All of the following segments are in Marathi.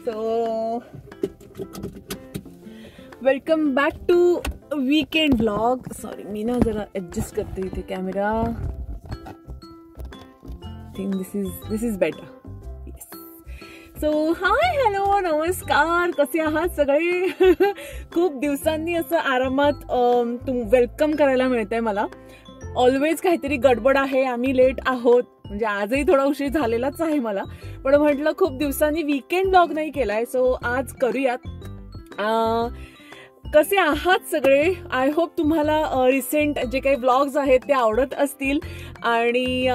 So welcome back to weekend vlog. Sorry, मी ना जरा adjust करते इथे camera. I think this is better. Yes. So hi, hello, नमस्कार. कसे आहात सगळे? खूप दिवसांनी असं आरामात वेलकम करायला मिळतंय मला. ऑलवेज काहीतरी गडबड आहे, आम्ही लेट आहोत. म्हणजे आजही थोडा उशीर झालेलाच आहे मला, पण म्हटलं खूप दिवसांनी वीकेंड ब्लॉग नाही केलाय, सो आज करूयात. कसे आहात सगळे? आय होप तुम्हाला रिसेंट जे काही ब्लॉग्स आहेत ते आवडत असतील आणि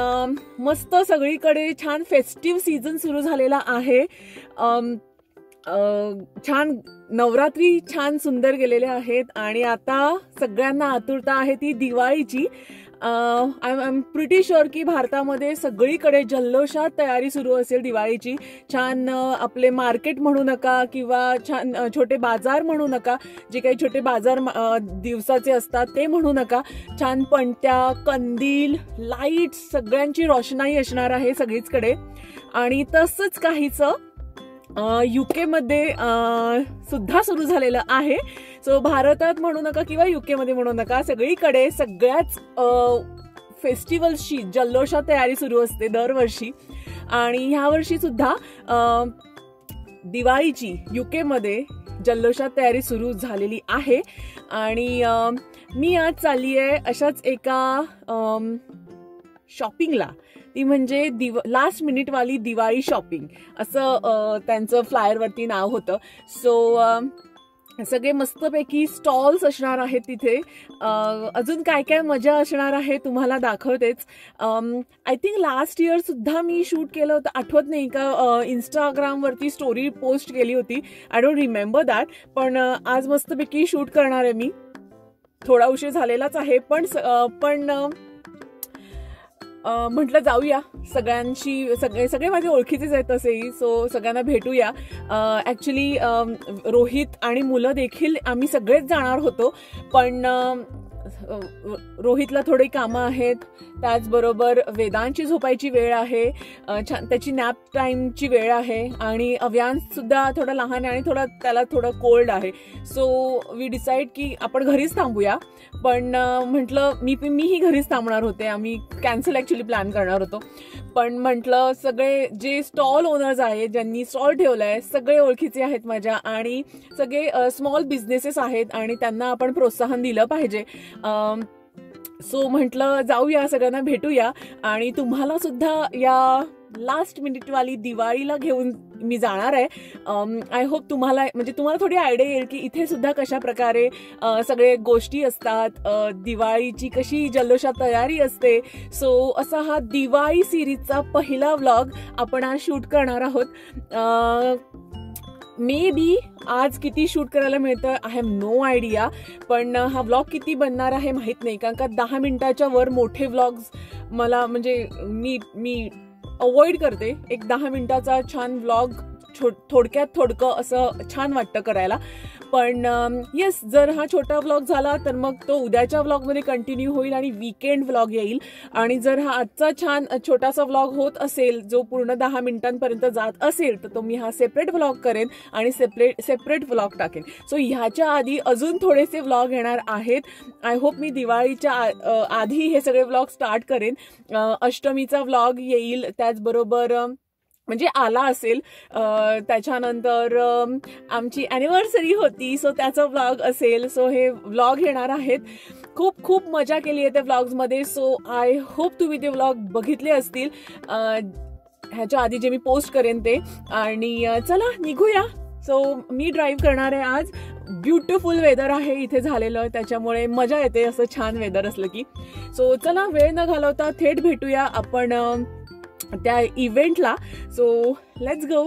मस्त सगळीकडे छान फेस्टिव्ह सीझन सुरू झालेला आहे. छान नवरात्री छान सुंदर गेलेले आहेत आणि आता सगळ्यांना आतुरता आहे ती दिवाळीची. आय एम प्रिटी शुअर की भारतामध्ये सगळीकडे जल्लोषात तयारी सुरू असेल दिवाळीची. छान आपले मार्केट म्हणू नका किंवा छान छोटे बाजार म्हणू नका, जे काही छोटे बाजार दिवसाचे असतात ते म्हणू नका. छान पणत्या, कंदील, लाईट्स सगळ्यांची रोषणाई असणार आहे सगळीचकडे. आणि तसंच काहीचं UK मध्ये सुद्धा सुरू झालेलं आहे. सो भारतात म्हणू नका किंवा UK मध्ये म्हणू नका, सगळीकडे सगळ्याच फेस्टिवल्सची जल्लोषात तयारी सुरू असते दरवर्षी. आणि ह्या वर्षी सुद्धा दिवाळीची UK मध्ये जल्लोषात तयारी सुरू झालेली आहे. आणि मी आज चालली आहे अशाच एका शॉपिंगला. ती म्हणजे लास्ट मिनिट वाली दिवाळी शॉपिंग असं त्यांचं फ्लायरवरती नाव होतं. सो सगळे मस्तपैकी स्टॉल्स असणार आहेत तिथे. अजून काय काय मजा असणार आहे तुम्हाला दाखवतेच. आय थिंक लास्ट इयर सुद्धा मी शूट केलं होतं, आठवत नाही का, इंस्टाग्रामवरती स्टोरी पोस्ट केली होती. I don't remember that. पण आज मस्तपैकी शूट करणार आहे मी. थोडा उशीर झालेलाच आहे, पण म्हटलं जाऊया सगळ्यांशी. सगळे माझे ओळखीचेच आहेत तसेही, सो सगळ्यांना भेटूया. ॲक्च्युली रोहित आणि मुलं देखील आम्ही सगळेच जाणार होतो, पण रोहितला थोडी कामं आहेत, त्याचबरोबर वेदांची झोपायची वेळ आहे, छान त्याची नॅप टाईमची वेळ आहे. आणि अव्यांश सुद्धा थोडा लहान आहे आणि त्याला थोडं कोल्ड आहे. सो वी डिसाईड की आपण घरीच थांबूया. पण म्हटलं मीही घरीच थांबणार होते. आम्ही कॅन्सल ॲक्च्युली प्लॅन करणार होतो, पण म्हटलं सगळे जे स्टॉल ओनर्स आहेत, ज्यांनी स्टॉल ठेवलाय, सगळे ओळखीचे आहेत माझ्या आणि सगळे स्मॉल बिझनेसेस आहेत आणि त्यांना आपण प्रोत्साहन दिलं पाहिजे. सो म्हटलं जाऊया, सगळ्यांना भेटूया. आणि तुम्हाला सुद्धा या लास्ट मिनिटवाली दिवाळीला घेऊन मी जाणार आहे. आय होप तुम्हाला थोडी आयडिया येईल की इथे सुद्धा कशा प्रकारे सगळे गोष्टी असतात, दिवाळीची कशी जल्लोषात तयारी असते. सो असा हा दिवाळी सिरीजचा पहिला व्लॉग आपण आज शूट करणार आहोत. मे बी आज किती शूट करायला मिळतं आय हॅव नो आयडिया, पण हा व्लॉग किती बनणार आहे माहीत नाही, कारण का 10 मिनिटाच्या वर मोठे व्लॉग्स मला मी अवॉइड करते. एक 10 मिनिटाचा छान व्लॉग थोडक्यात थोडकं असं छान वाटतं करायला. पण येस, जर हा छोटा व्लॉग झाला तर मग तो उद्याच्या व्लॉगमध्ये कंटिन्यू होईल आणि वीकेंड व्लॉग येईल. आणि जर हा आजचा छान छोटासा व्लॉग होत असेल जो पूर्ण 10 मिनिटांपर्यंत जात असेल तर तो मी हा सेपरेट व्लॉग करेन आणि सेपरेट व्लॉग टाकेन. सो ह्याच्या आधी अजून थोडेसे व्लॉग येणार आहेत. आय होप मी दिवाळीच्या आधी हे सगळे व्लॉग स्टार्ट करेन. अष्टमीचा व्लॉग येईल, त्याचबरोबर म्हणजे आला असेल. त्याच्यानंतर आमची ॲनिव्हर्सरी होती, सो त्याचा व्लॉग असेल. सो हे व्लॉग येणार आहेत. खूप खूप मजा केली आहे त्या व्लॉग्समध्ये. सो आय होप तुम्ही ते व्लॉग बघितले असतील ह्याच्या आधी जे मी पोस्ट करेन ते. आणि चला निघूया. सो मी ड्राईव्ह करणार आहे आज. ब्युटिफुल वेदर आहे इथे झालेलं, त्याच्यामुळे मजा येते असं छान वेदर असलं की. सो चला वेळ न घालवता थेट भेटूया आपण त्या इव्हेंटला. So let's go.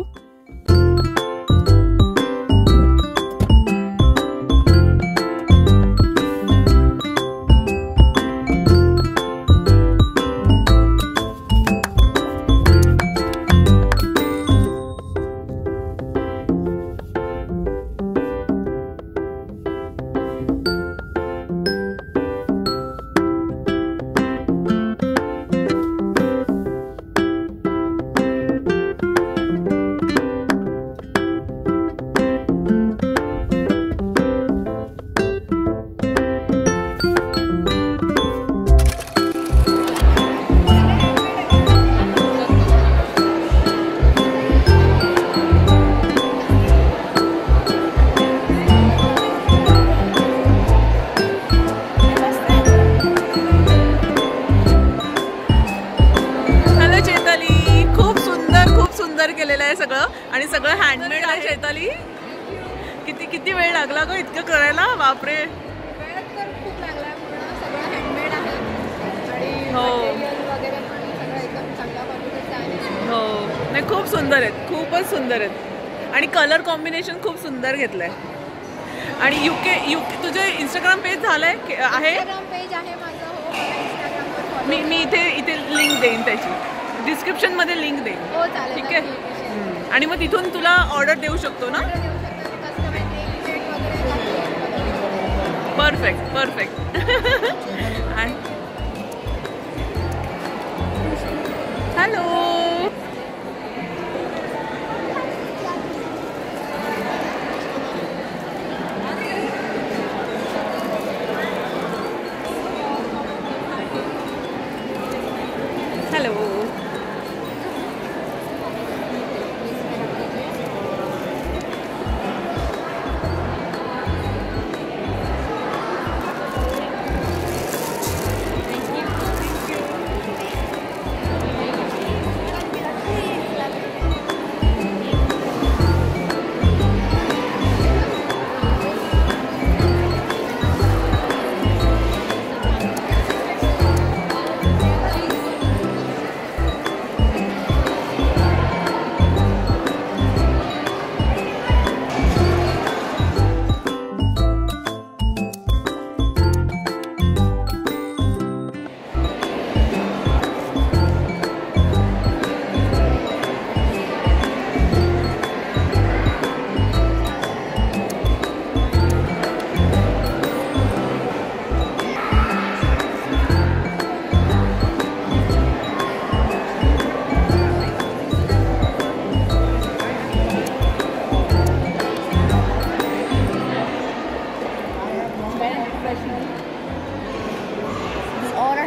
आणि सगळं हँडमेड आहे. चैताली किती किती वेळ लागला ग इतकं करायला? बापरे. खूप लागला. सगळं हँडमेड आहे आणि हो वगैरे सगळं एकदम चांगल्या क्वालिटीचं आहे. हो नाही खूप सुंदर आहेत, खूपच सुंदर आहेत आणि कलर कॉम्बिनेशन खूप सुंदर घेतलंय. आणि युके तुझे इंस्टाग्राम पेज झालंय आहे? इंस्टाग्राम पेज आहे माझं. हो इंस्टाग्रामवर मी इथे लिंक देईन, त्याची डिस्क्रिप्शन मध्ये लिंक देईन. हो चालेल. ठीक आहे. आणि मग तिथून तुला ऑर्डर देऊ शकतो ना? Perfect perfect. Hello. Hello.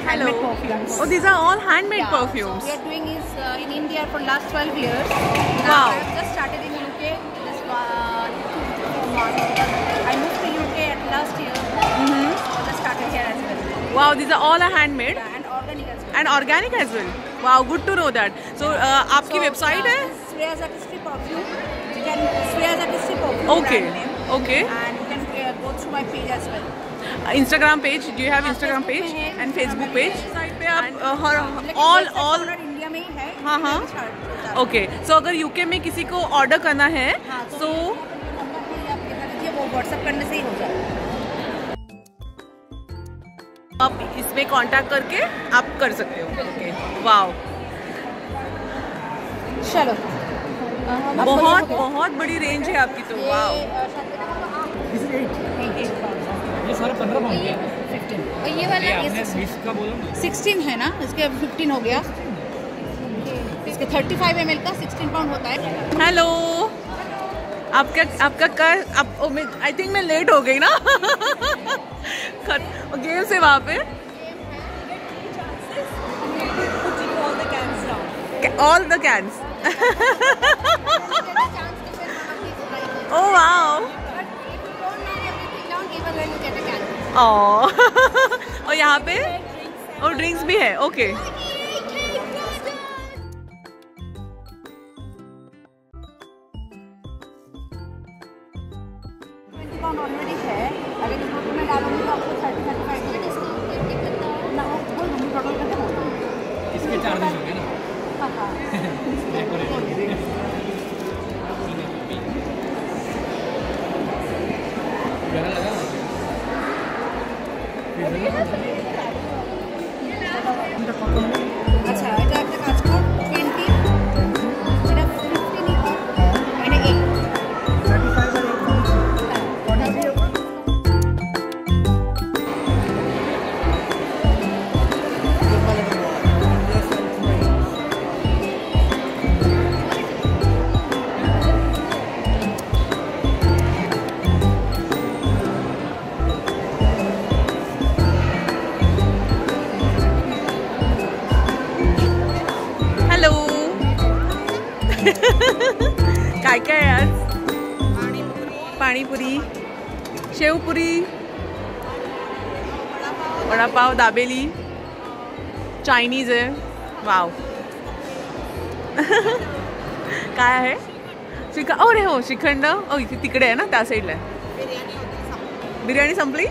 Handmade perfumes. Oh, these are all handmade perfumes. So we are doing is in India for last 12 years. Wow. Now I have just started in UK. This 2 months. I moved to UK at last year. So I just started here as well. Wow, these are all handmade. Yeah, and organic as well. And organic as well. Wow, good to know that. So, आपकी website है? Shreya's Artistry Perfume. You can Shreya's Artistry Perfume. Okay. brand name. Okay. And you can go through my page as well. Instagram page. Do you have Instagram Facebook page पे है, and Facebook page? Site पे आप लेकिन all website इंडिया में ही है. हाँ, हाँ. Okay. So अगर UK में किसी को ऑर्डर करना है, so वो व्हाट्सएप करने से ही हो जाएगा. आप इसमें कांटेक्ट करके आप कर सकते हो. Okay. Wow. चलो. बहुत बड़ी रेंज है आपकी तो. वाओ. ये सारा 15 पाउंड के हैं. 15. और ये वाला आपने 20 का बोला ना. 16 है ना, इसके 15 हो गया. इसके 35 ml का 16 पाउंड होता है. हेलो. आपका आई थिंक मैं लेट हो गई ना. गेम से वहाँ पे all the cans. Oh wow. और यहाँ पे और ड्रिंक्स भी है. ओके. ऑलरेडी है. अगर इसको मैं डालूंगी तो आपको 30-35 मिनट इसके चार्जेस हो गए ना. हाँ हाँ. अच्छा এটা একটা কাজ কর. 20 এটা 15 ই কর. এটা 8 35 আর 8 অর্ডার काय काय आहे आज? पाणीपुरी, शेवपुरी, वडापाव, दाबेली, चायनीज आहे. वाव. काय आहे? अरे हो श्रीखंड इथे तिकडे आहे ना, त्या साईडला आहे. बिर्याणी संपली.